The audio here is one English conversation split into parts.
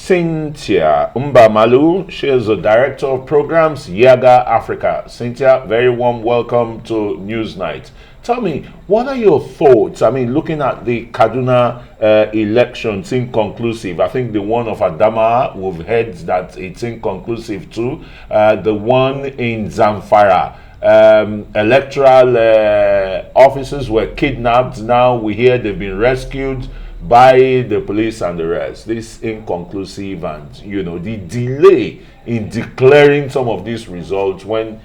Cynthia Mbamalu. She is the Director of Programs, Yaga Africa. Cynthia, very warm welcome to Newsnight. Tell me, what are your thoughts? I mean, looking at the Kaduna elections, inconclusive. I think the one of Adama, we've heard that it's inconclusive too. The one in Zamfara, electoral officers were kidnapped. Now we hear they've been rescued by the police and the rest. This inconclusive and, you know, the delay in declaring some of these results when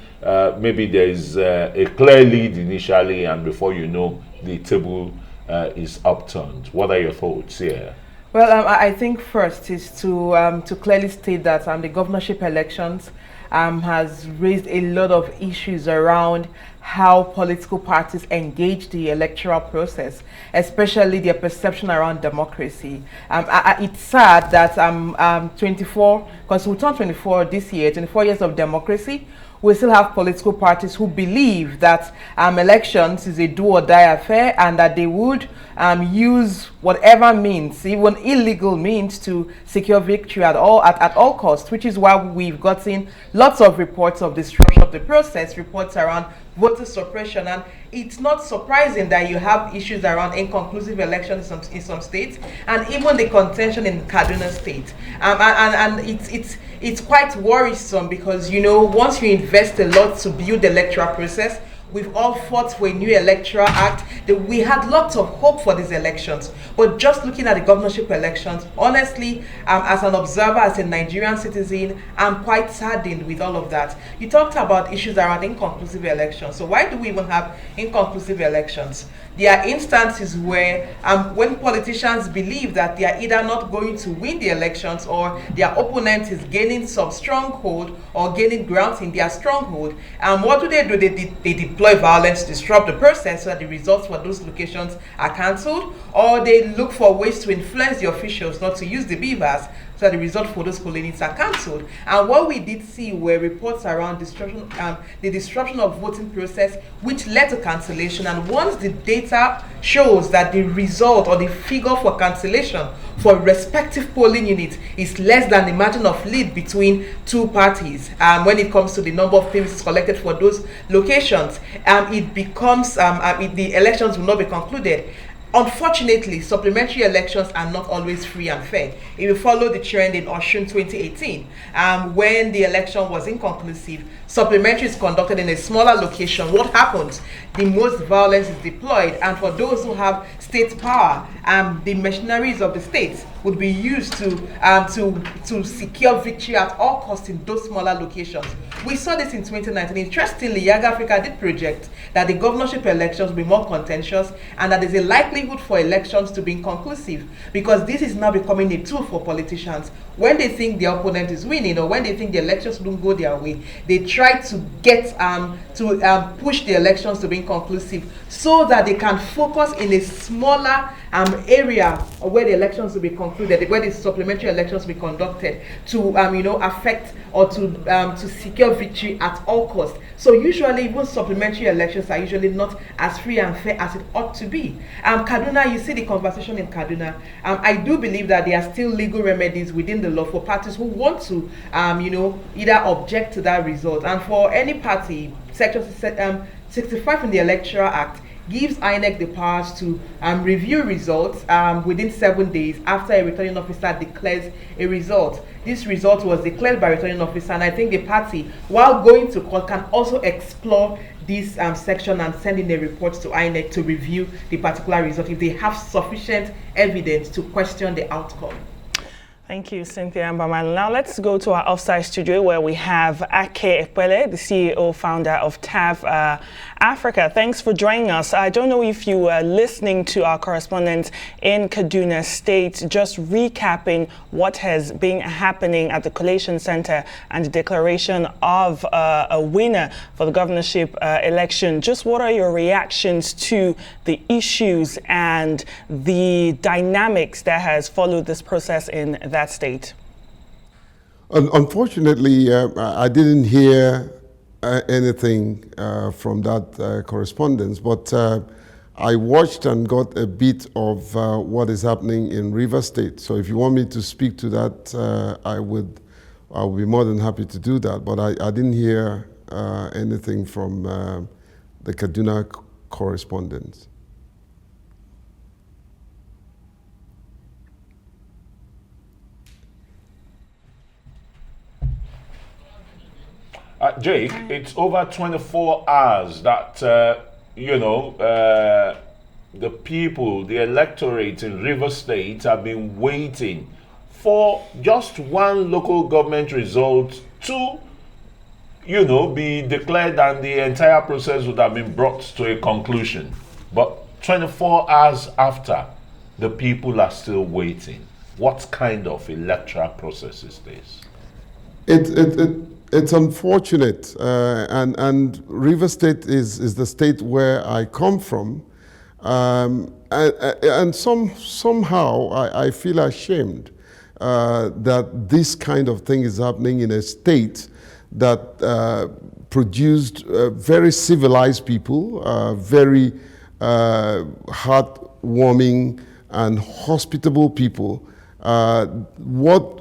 maybe there is a clear lead initially and before you know the table is upturned. What are your thoughts here? Well, I think first is to clearly state that the governorship elections has raised a lot of issues around how political parties engage the electoral process, especially their perception around democracy. It's sad that 24, because we turn 24 this year, 24 years of democracy, we still have political parties who believe that elections is a do or die affair and that they would use whatever means, even illegal means, to secure victory at all costs, which is why we've gotten lots of reports of disruption of the process, reports around voter suppression. And it's not surprising that you have issues around inconclusive elections in some states, and even the contention in Kaduna State. And it's quite worrisome because, you know, once you invest a lot to build the electoral process, we've all fought for a new electoral act. We had lots of hope for these elections. But just looking at the governorship elections, honestly, as an observer, as a Nigerian citizen, I'm quite saddened with all of that. You talked about issues around inconclusive elections. So why do we even have inconclusive elections? There are instances where when politicians believe that they are either not going to win the elections or their opponent is gaining some stronghold or gaining ground in their stronghold, what do? They deploy violence to disrupt the process so that the results for those locations are cancelled, or they look for ways to influence the officials not to use the beavers so that the result for those polling units are cancelled. And what we did see were reports around the disruption of voting process, which led to cancellation. And once the data shows that the result or the figure for cancellation for respective polling units is less than the margin of lead between two parties, when it comes to the number of PVCs collected for those locations, it becomes the elections will not be concluded. Unfortunately, supplementary elections are not always free and fair. If you follow the trend in Osun 2018, when the election was inconclusive, supplementary is conducted in a smaller location. What happens? The most violence is deployed, and for those who have state power, the machineries of the states would be used to secure victory at all costs in those smaller locations. We saw this in 2019. Interestingly, Yaga Africa did project that the governorship elections will be more contentious and that there's a likelihood for elections to be inconclusive, because this is now becoming a tool for politicians. When they think their opponent is winning or when they think the elections don't go their way, they try to get push the elections to be inconclusive so that they can focus in a smaller area where the elections will be concluded, where the supplementary elections will be conducted, to affect or to secure victory at all costs. So usually, even supplementary elections are usually not as free and fair as it ought to be. Kaduna, you see the conversation in Kaduna. I do believe that there are still legal remedies within the law for parties who want to, either object to that result. And for any party, Section 65 in the Electoral Act gives INEC the powers to review results within 7 days after a returning officer declares a result. This result was declared by a returning officer, and I think the party, while going to court, can also explore this section and send in a report to INEC to review the particular result if they have sufficient evidence to question the outcome. Thank you, Cynthia and Mbamalu. Now let's go to our offsite studio where we have Epelle, the CEO, founder of TAV Africa. Thanks for joining us. I don't know if you were listening to our correspondent in Kaduna State, just recapping what has been happening at the Collation Center and the declaration of a winner for the governorship election. Just what are your reactions to the issues and the dynamics that has followed this process in that state? Unfortunately, I didn't hear anything from that correspondence, but I watched and got a bit of what is happening in River State. So if you want me to speak to that, I will be more than happy to do that. But I didn't hear anything from the Kaduna correspondents. Jake, it's over 24 hours that, the people, the electorate in River State have been waiting for just one local government result to, be declared, and the entire process would have been brought to a conclusion. But 24 hours after, the people are still waiting. What kind of electoral process is this? It's unfortunate, and River State is the state where I come from, and somehow I feel ashamed that this kind of thing is happening in a state that produced very civilized people, very heartwarming and hospitable people. What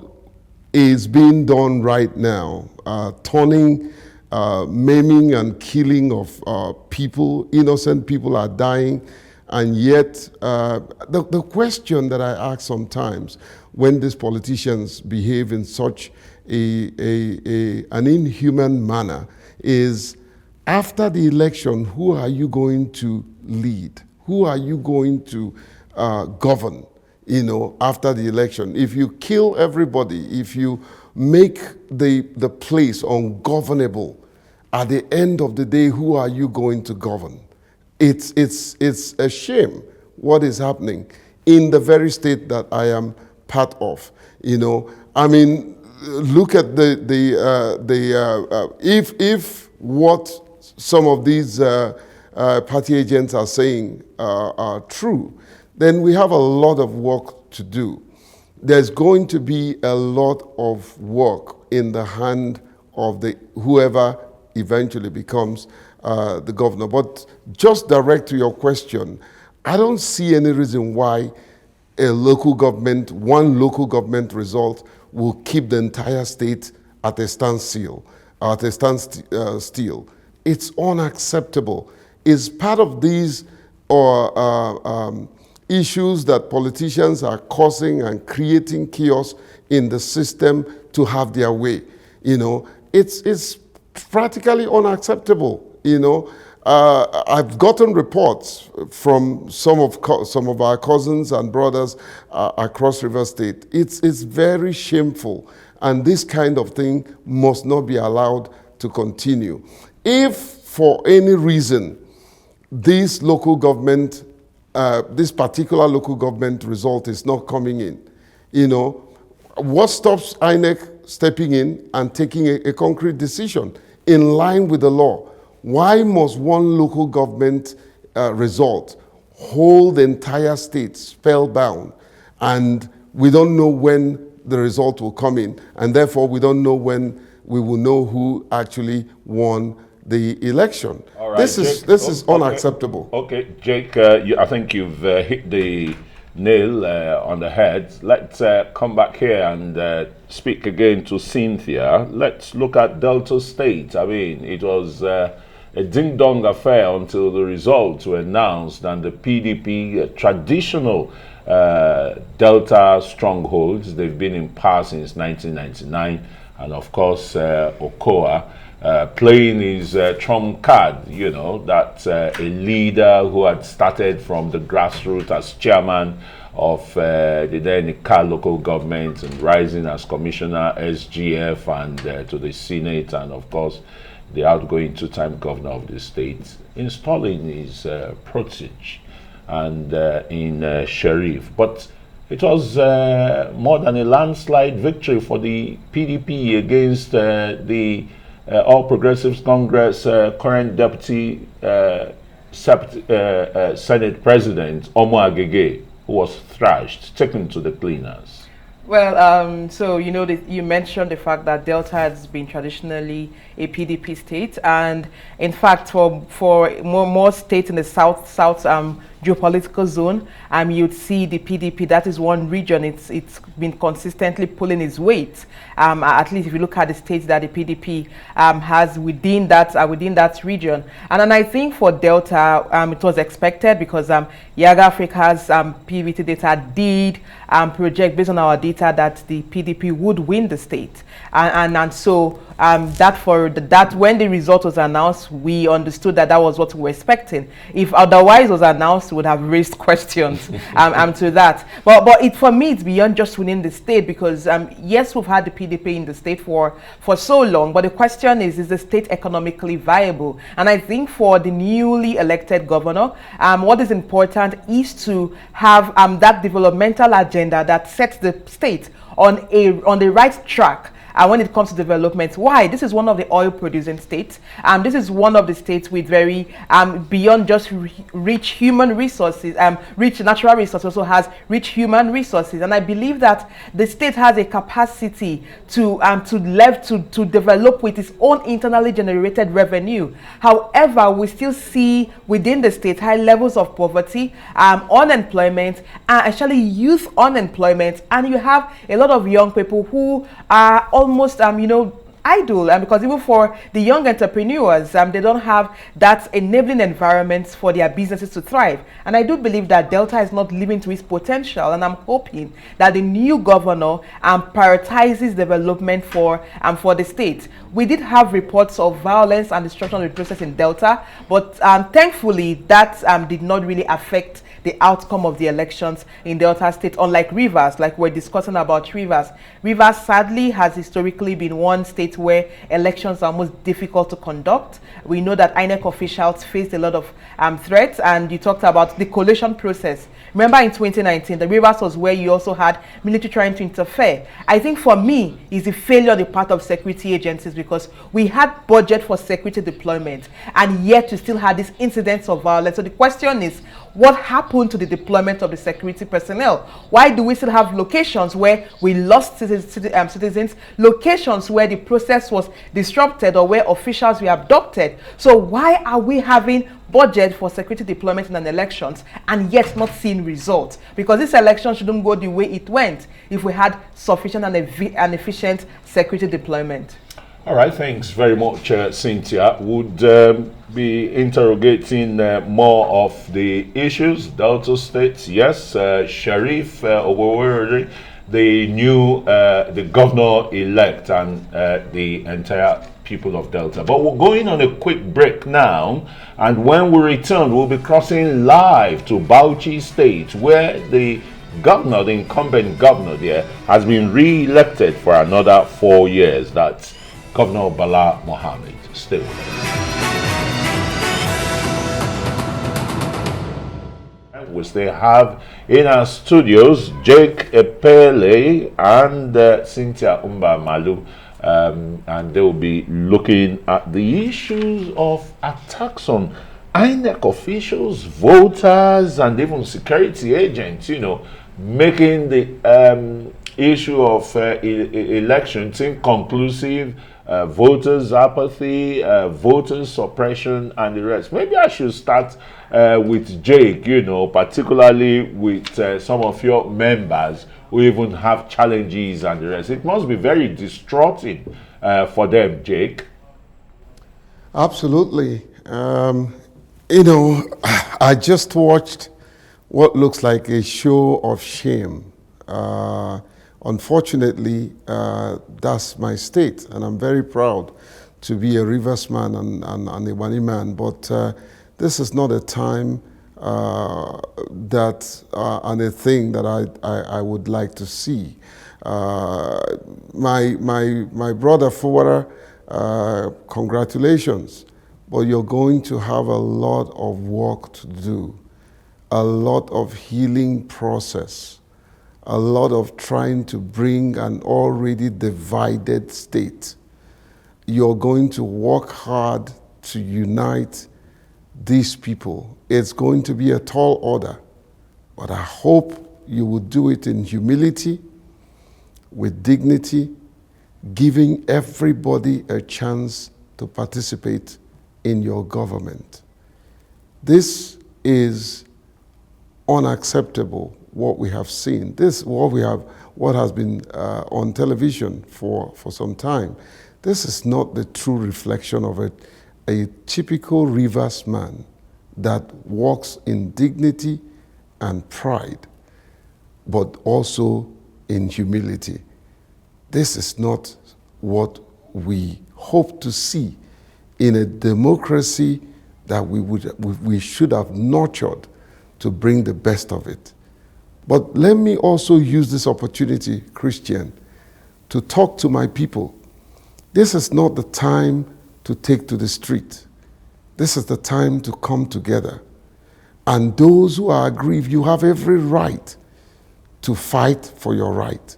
is being done right now, turning, maiming and killing of people, innocent people are dying, and yet the question that I ask sometimes when these politicians behave in such an inhuman manner is, after the election, who are you going to lead? Who are you going to govern? After the election, if you kill everybody, if you make the place ungovernable, at the end of the day, who are you going to govern? It's a shame what is happening in the very state that I am part of. I mean, look at if what some of these party agents are saying are true, then we have a lot of work to do. There's going to be a lot of work in the hand of whoever eventually becomes the governor. But just direct to your question, I don't see any reason why one local government result will keep the entire state at a standstill. It's unacceptable. It's part of these issues that politicians are causing and creating chaos in the system to have their way. It's practically unacceptable. I've gotten reports from some of our cousins and brothers across River State. It's very shameful, and this kind of thing must not be allowed to continue. If for any reason this particular local government result is not coming in, what stops INEC stepping in and taking a concrete decision in line with the law? Why must one local government result hold the entire state spellbound, and we don't know when the result will come in, and therefore we don't know when we will know who actually won the election? All right, this is unacceptable. Okay, Jake, I think you've hit the nail on the head. Let's come back here and speak again to Cynthia. Let's look at Delta State. I mean, it was a ding-dong affair until the results were announced, and the PDP, traditional Delta strongholds, they've been in power since 1999, and of course Okoa playing his trump card, that a leader who had started from the grassroots as chairman of the then INEC local government and rising as commissioner SGF and to the Senate, and of course the outgoing two-time governor of the state, installing his protege and in Sheriff. But it was more than a landslide victory for the PDP against the All Progressives Congress current deputy Senate President Omo Agege, who was thrashed, taken to the cleaners. Well, so you mentioned the fact that Delta has been traditionally a PDP state, and in fact, for more states in the south geopolitical zone, you'd see the PDP. That is one region. It's been consistently pulling its weight. At least if you look at the states that the PDP has within that region, and then I think for Delta, it was expected because Yaga Africa's PVT data did project based on our data that the PDP would win the state, and so that when the result was announced, we understood that was what we were expecting. If otherwise it was announced, we would have raised questions to that. But for me, it's beyond just winning the state because yes, we've had the PDP in the state for so long, but the question is the state economically viable? And I think for the newly elected governor, what is important is to have that developmental agenda that sets the state on the right track. When it comes to development, why? This is one of the oil-producing states. This is one of the states with very beyond just rich human resources, rich natural resources, also has rich human resources. And I believe that the state has a capacity to develop with its own internally generated revenue. However, we still see within the state high levels of poverty, unemployment, actually youth unemployment, and you have a lot of young people who are almost idle, because even for the young entrepreneurs, they don't have that enabling environment for their businesses to thrive. And I do believe that Delta is not living to its potential, and I'm hoping that the new governor prioritizes development for the state. We did have reports of violence and destruction of the process in Delta, but thankfully that did not really affect the outcome of the elections in Delta State, unlike Rivers, like we're discussing about Rivers. Rivers sadly has historically been one state where elections are most difficult to conduct. We know that INEC officials faced a lot of threats, and you talked about the collation process. Remember in 2019, the Rivers was where you also had military trying to interfere. I think for me, is a failure on the part of security agencies because we had budget for security deployment, and yet we still had these incidents of violence. So the question is, what happened to the deployment of the security personnel? Why do we still have locations where we lost citizens, locations where the process was disrupted or where officials were abducted? So why are we having budget for security deployment in an elections and yet not seeing results? Because this election shouldn't go the way it went if we had sufficient and efficient security deployment. All right, thanks very much, Cynthia. Would be interrogating more of the issues. Delta State, yes, Sheriff Oborori, the new the governor-elect, and the entire people of Delta. But we're going on a quick break now, and when we return, we'll be crossing live to Bauchi State, where the governor, the incumbent governor there, has been re-elected for another 4 years. That's Governor Bala Mohammed. Stay with us. We still have in our studios Jake Epelle and Cynthia Mbamalu, and they will be looking at the issues of attacks on INEC officials, voters, and even security agents, making the issue of elections inconclusive, voters' apathy, voters' suppression, and the rest. Maybe I should start with Jake, particularly with some of your members who even have challenges and the rest. It must be very distraughting for them, Jake. Absolutely. I just watched what looks like a show of shame. Unfortunately, that's my state, and I'm very proud to be a Rivers man and a Wani man, but this is not a time and a thing that I would like to see. My brother Fowara, congratulations, but you're going to have a lot of work to do, a lot of healing process, a lot of trying to bring an already divided state. You're going to work hard to unite these people. It's going to be a tall order, but I hope you will do it in humility, with dignity, giving everybody a chance to participate in your government. This is unacceptable, what we have seen. This what has been on television for some time. This is not the true reflection of a typical Rivers man that walks in dignity and pride, but also in humility. This is not what we hope to see in a democracy that we should have nurtured to bring the best of it. But let me also use this opportunity, Christian, to talk to my people. This is not the time to take to the street. This is the time to come together. And those who are aggrieved, you have every right to fight for your right.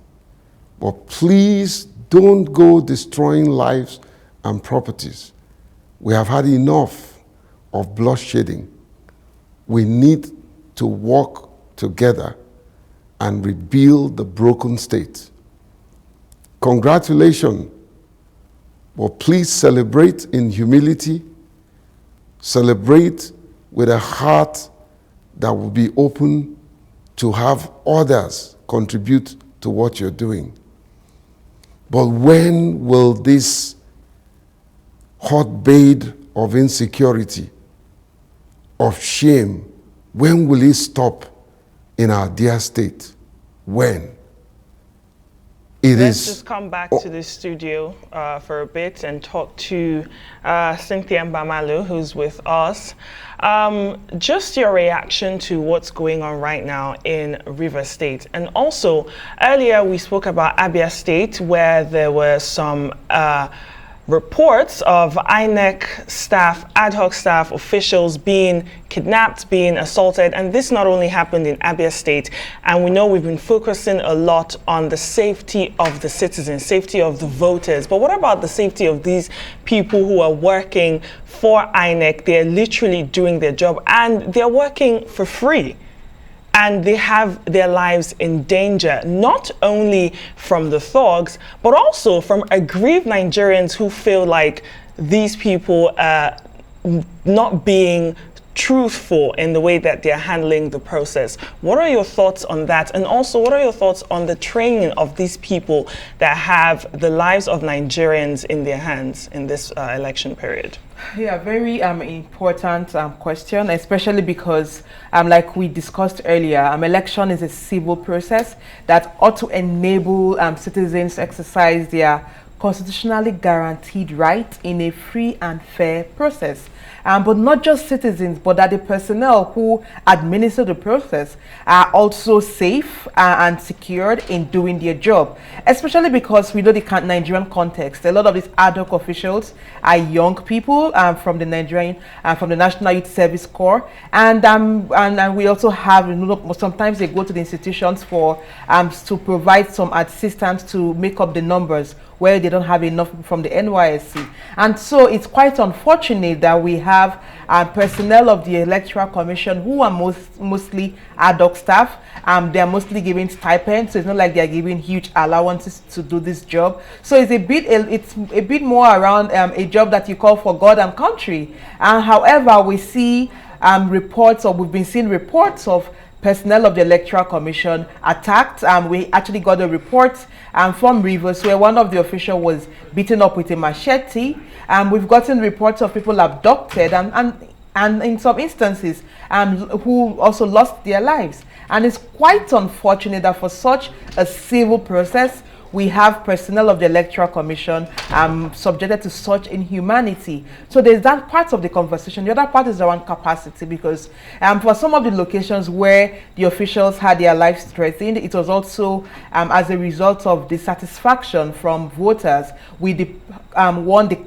But please don't go destroying lives and properties. We have had enough of bloodshedding. We need to work together and rebuild the broken state. Congratulations, but please celebrate in humility, celebrate with a heart that will be open to have others contribute to what you're doing. But when will this hotbed of insecurity, of shame, when will it stop in our dear state? When? Let's just come back to the studio for a bit and talk to Cynthia Mbamalu, who's with us. Just your reaction to what's going on right now in Rivers State. And also, earlier we spoke about Abia State, where there were some reports of INEC staff, ad hoc staff, officials being kidnapped, being assaulted. And this not only happened in Abia State, and we know we've been focusing a lot on the safety of the citizens, safety of the voters. But what about the safety of these people who are working for INEC? They're literally doing their job and they're working for free. And they have their lives in danger, not only from the thugs, but also from aggrieved Nigerians who feel like these people are not being truthful in the way that they're handling the process. What are your thoughts on that? And also, what are your thoughts on the training of these people that have the lives of Nigerians in their hands in this election period? Yeah, very important question, especially because, like we discussed earlier, election is a civil process that ought to enable citizens to exercise their constitutionally guaranteed right in a free and fair process. But not just citizens, but that the personnel who administer the process are also safe and secured in doing their job. Especially because we know the Nigerian context. A lot of these ad hoc officials are young people from the Nigerian, from the National Youth Service Corps, and we also have, sometimes they go to the institutions for to provide some assistance to make up the numbers where they don't have enough from the NYSC. And so it's quite unfortunate that we have personnel of the Electoral Commission who are mostly ad hoc staff. They're mostly given stipends, so it's not like they're giving huge allowances to do this job. So it's a bit more around a job that you call for God and country. However, we see reports, or we've been seeing reports of personnel of the Electoral Commission attacked. We actually got a report from Rivers where one of the officials was beaten up with a machete. We've gotten reports of people abducted and in some instances who also lost their lives. And it's quite unfortunate that for such a civil process, we have personnel of the Electoral Commission subjected to such inhumanity. So there's that part of the conversation. The other part is around capacity, because for some of the locations where the officials had their lives threatened, it was also as a result of dissatisfaction from voters with the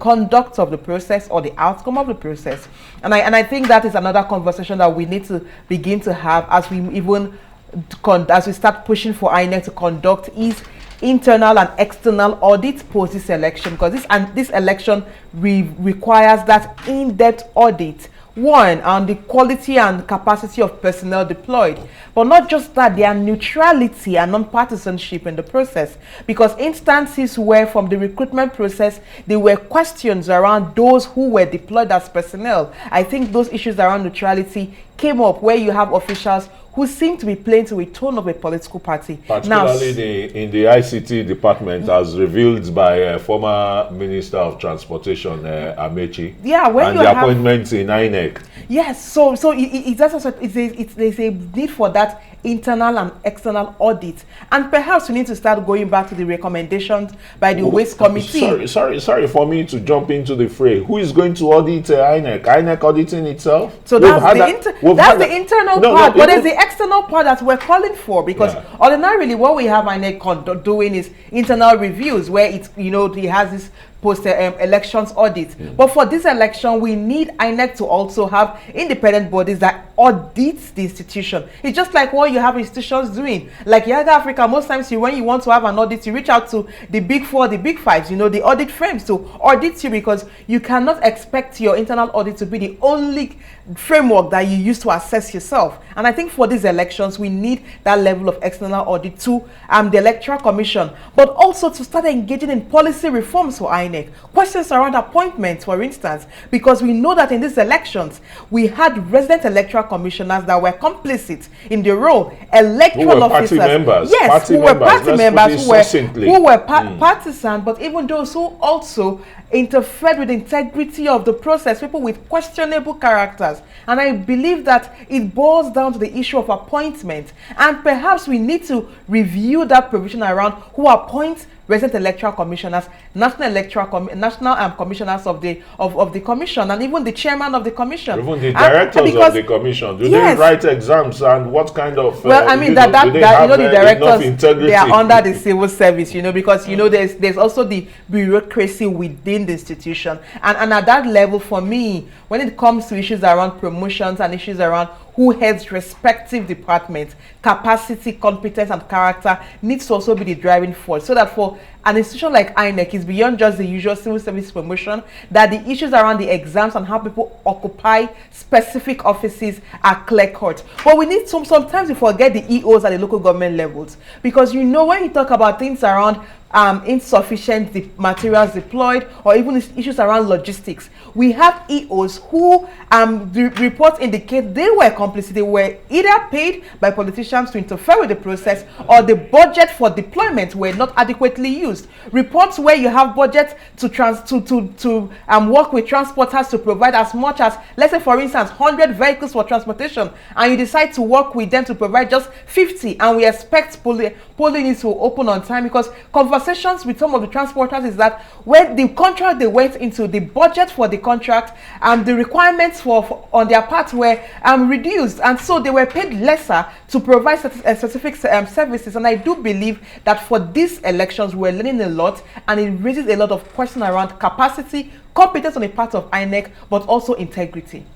conduct of the process or the outcome of the process. And I think that is another conversation that we need to begin to have as we start pushing for INEC to conduct internal and external audits post this election, because this election requires that in-depth audit one, on the quality and capacity of personnel deployed, but not just that, their neutrality and non-partisanship in the process, because instances where from the recruitment process there were questions around those who were deployed as personnel. I think those issues around neutrality came up where you have officials who seem to be playing to a tone of a political party. Particularly in the ICT department, as revealed by former Minister of Transportation, Amechi. Yeah, when and you the have appointments in INEC. Yes, so there's a need for that internal and external audit, and perhaps we need to start going back to the recommendations by the Waste Committee. Sorry for me to jump into the fray. Who is going to audit INEC? INEC auditing itself? So that's the internal part, but there's the external part that we're calling for, because ordinarily what we have INEC doing is internal reviews where it has this post-elections audit. But for this election, we need INEC to also have independent bodies that audit the institution. It's just like what you have institutions doing. Like Yaga Africa, most times when you want to have an audit, you reach out to the big four, the big fives, the audit firms to audit you, because you cannot expect your internal audit to be the only framework that you use to assess yourself. And I think for these elections, we need that level of external audit to the Electoral Commission, but also to start engaging in policy reforms for INEC. Questions around appointments, for instance, because we know that in these elections, we had resident electoral commissioners that were complicit in the role, electoral officers. Party members. Yes, who were party members, who were partisan, but even those who also interfered with the integrity of the process, people with questionable characters. And I believe that it boils down to the issue of appointment, and perhaps we need to review that provision around who appoints resident electoral commissioners, national commissioners of the commission, and even the chairman of the commission, even the directors of the commission. Do they write exams, and what kind of? Well, I mean the directors, they are under the civil service, because there's also the bureaucracy within the institution, and at that level, for me, when it comes to issues around promotions and issues around who heads respective departments, capacity, competence, and character needs to also be the driving force, so that for an institution like INEC is beyond just the usual civil service promotion, that the issues around the exams and how people occupy specific offices are clear-cut. But we need sometimes we forget the EOs at the local government levels, because when you talk about things around insufficient materials deployed, or even issues around logistics, we have EOs who the reports indicate they were complicit. They were either paid by politicians to interfere with the process, or the budget for deployment were not adequately used. Reports where you have budget to work with transporters to provide as much as, let's say for instance, 100 vehicles for transportation, and you decide to work with them to provide just 50, and we expect polling is to open on time, because conversations with some of the transporters is that when the contract they went into, the budget for the contract and the requirements for on their part were reduced, and so they were paid lesser to provide specific services. And I do believe that for these elections we're learning a lot, and it raises a lot of questions around capacity, competence on the part of INEC, but also integrity.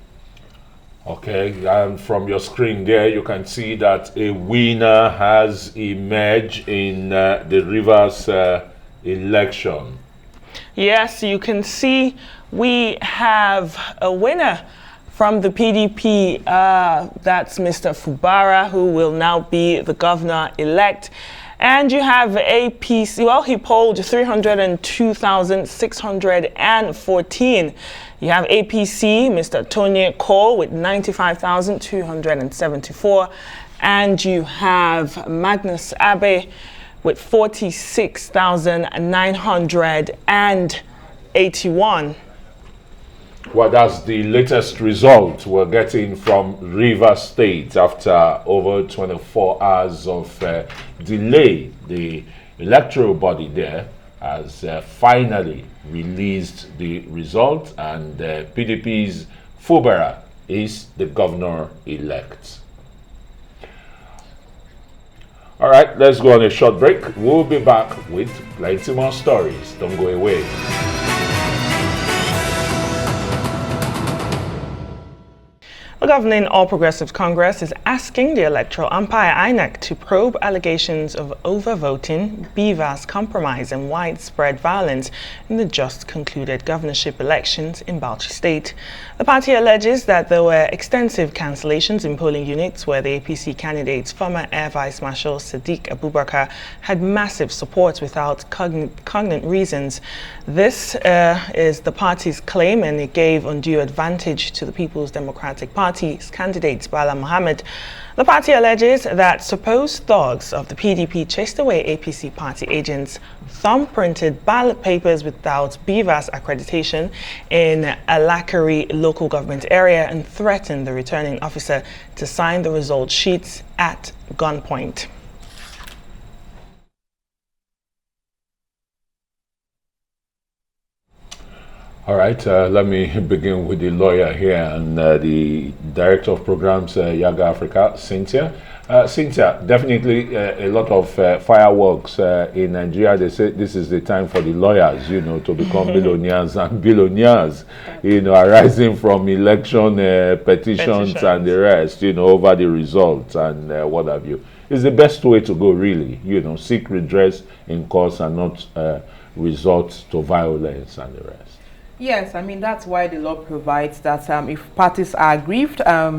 Okay, and from your screen there, you can see that a winner has emerged in the Rivers election. Yes, you can see we have a winner from the PDP. That's Mr. Fubara, who will now be the governor-elect. And you have APC, well, he polled 302,614. You have APC, Mr. Tony Cole, with 95,274. And you have Magnus Abe with 46,981. Well, that's the latest result we're getting from Rivers State after over 24 hours of delay. The electoral body there has finally released the result, and PDP's Fubara is the governor-elect. All right, let's go on a short break. We'll be back with plenty more stories. Don't go away. governing All Progressives Congress is asking the electoral umpire INEC to probe allegations of overvoting, BVAS compromise and widespread violence in the just concluded governorship elections in Bauchi State. The party alleges that there were extensive cancellations in polling units where the APC candidate's former Air Vice Marshal Sadiq Abubakar had massive support without cognate reasons. This is the party's claim, and it gave undue advantage to the People's Democratic Party's candidate Bala Mohammed. The party alleges that supposed thugs of the PDP chased away APC party agents, thumb-printed ballot papers without BVAS accreditation in Alakari local government area, and threatened the returning officer to sign the result sheets at gunpoint. All right, let me begin with the lawyer here and the Director of Programs, Yaga Africa, Cynthia. Cynthia, definitely a lot of fireworks in Nigeria. They say this is the time for the lawyers, to become millionaires and billionaires, arising from election petitions and the rest, over the results and what have you. It's the best way to go, really, seek redress in courts and not resort to violence and the rest. Yes, I mean, that's why the law provides that if parties are aggrieved,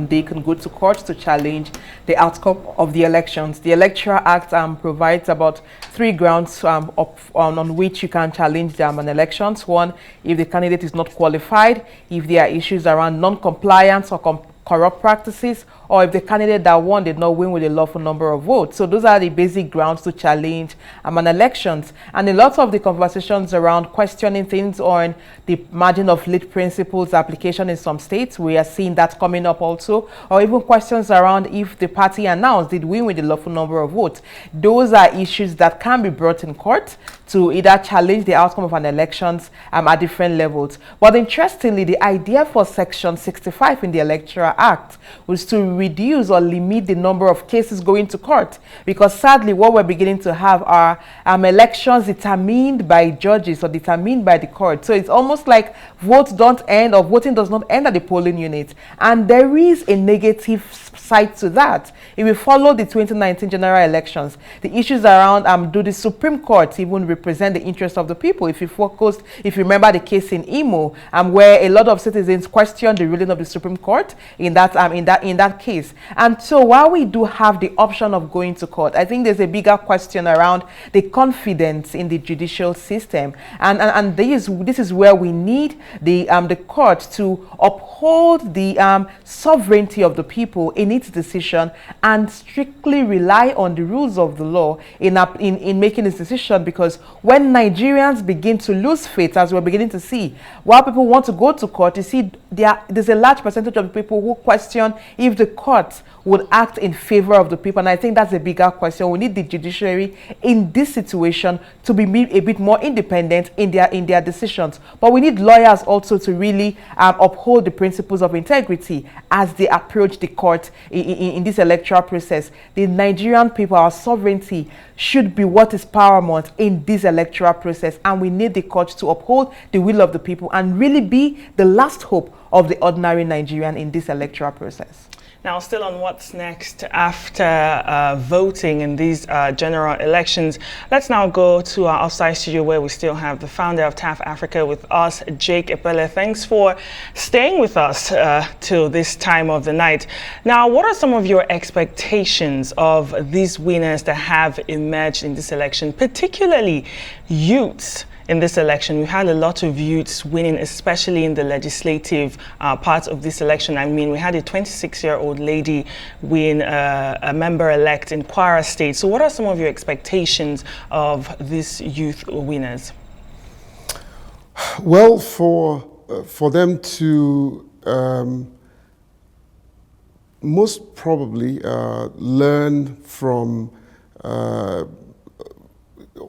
they can go to court to challenge the outcome of the elections. The Electoral Act provides about 3 grounds on which you can challenge an elections. One, if the candidate is not qualified, if there are issues around non-compliance or corrupt practices, or if the candidate that won did not win with a lawful number of votes. So those are the basic grounds to challenge an elections. And a lot of the conversations around questioning things on the margin of lead principles application in some states, we are seeing that coming up also, or even questions around if the party announced did win with a lawful number of votes. Those are issues that can be brought in court to either challenge the outcome of an elections at different levels. But interestingly, the idea for Section 65 in the Electoral Act was to reduce or limit the number of cases going to court, because sadly what we're beginning to have are elections determined by judges or determined by the court. So it's almost like votes don't end, or voting does not end at the polling unit, and there is a negative side to that. If we follow the 2019 general elections, the issues around do the Supreme Court even represent the interests of the people? If you remember the case in Imo, where a lot of citizens questioned the ruling of the Supreme Court in that case. And so while we do have the option of going to court, I think there's a bigger question around the confidence in the judicial system, and this is where we need the court to uphold the sovereignty of the people in its decision and strictly rely on the rules of the law in making this decision. Because when Nigerians begin to lose faith, as we're beginning to see, while people want to go to court, you see there's a large percentage of people who question if the court would act in favor of the people. And I think that's a bigger question. We need the judiciary in this situation to be a bit more independent in their decisions. But we need lawyers also to really uphold the principles of integrity as they approach the court in this electoral process. The Nigerian people, our sovereignty, should be what is paramount in this electoral process, and we need the court to uphold the will of the people and really be the last hope of the ordinary Nigerian in this electoral process. Now, still on what's next after voting in these general elections, let's now go to our offsite studio where we still have the founder of TAF Africa with us, Jake Epelle. Thanks for staying with us till this time of the night. Now, what are some of your expectations of these winners that have emerged in this election, particularly youths? In this election, we've had a lot of youths winning, especially in the legislative part of this election. I mean, we had a 26-year-old lady win a member-elect in Kwara State. So what are some of your expectations of these youth winners? Well, for them to most probably learn from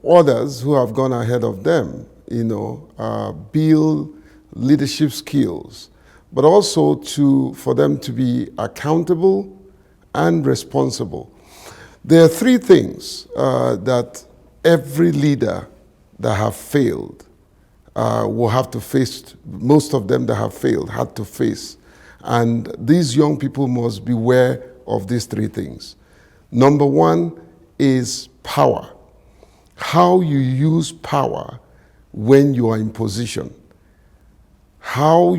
others who have gone ahead of them, build leadership skills, but also for them to be accountable and responsible. There are 3 things that every leader that have failed will have to face. Most of them that have failed had to face. And these young people must beware of these three things. Number one is power. How you use power when you are in position. How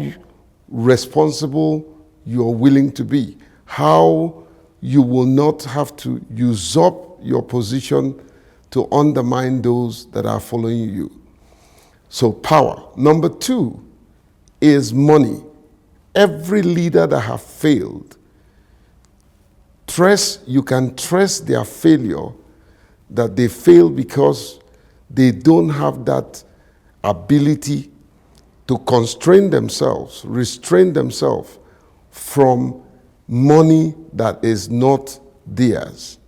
responsible you are willing to be. How you will not have to usurp your position to undermine those that are following you. So power. Number two is money. Every leader that have failed, you can trace their failure, that they fail because they don't have that ability to constrain themselves, restrain themselves from money that is not theirs.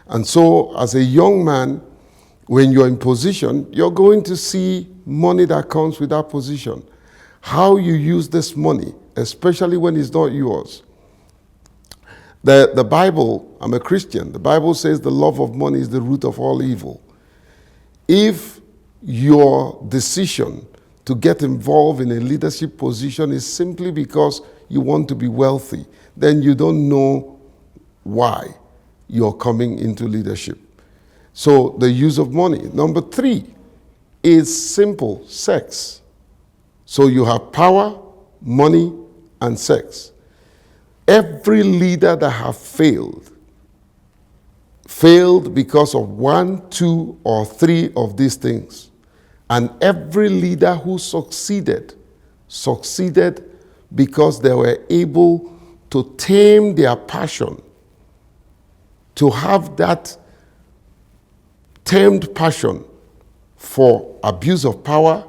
And so as a young man, when you're in position, you're going to see money that comes with that position. How you use this money, especially when it's not yours. The Bible, I'm a Christian, the Bible says the love of money is the root of all evil. If your decision to get involved in a leadership position is simply because you want to be wealthy, then you don't know why you're coming into leadership. So the use of money. Number three is simple, sex. So you have power, money, and sex. Every leader that have failed because of one, two, or three of these things. And every leader who succeeded because they were able to tame their passion, to have that tamed passion for abuse of power,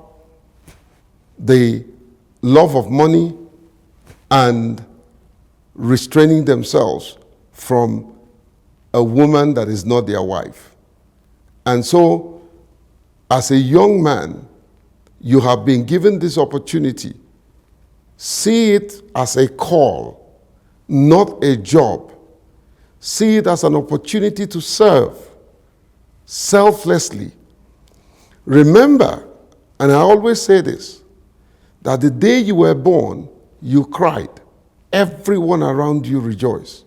the love of money, and restraining themselves from a woman that is not their wife. And so, as a young man, you have been given this opportunity. See it as a call, not a job. See it as an opportunity to serve selflessly. Remember, and I always say this, that the day you were born, you cried. Everyone around you rejoiced.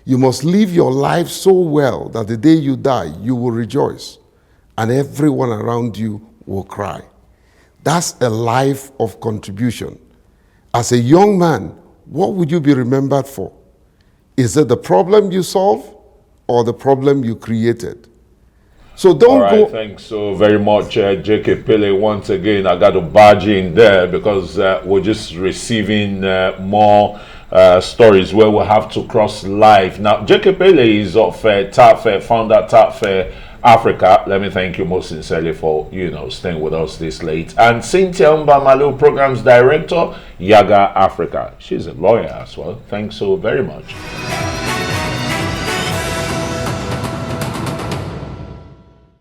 You must live your life so well that the day you die, you will rejoice. And everyone around you will cry. That's a life of contribution. As a young man, what would you be remembered for? Is it the problem you solve or the problem you created? So don't go. Thanks so very much, Jake Epelle. Once again, I got to barge in there because we're just receiving more stories where we'll have to cross live. Now, Jake Epelle is of TAF, founder TAF Africa. Let me thank you most sincerely for, staying with us this late. And Cynthia Mbamalu, Programs Director, Yaga Africa. She's a lawyer as well. Thanks so very much.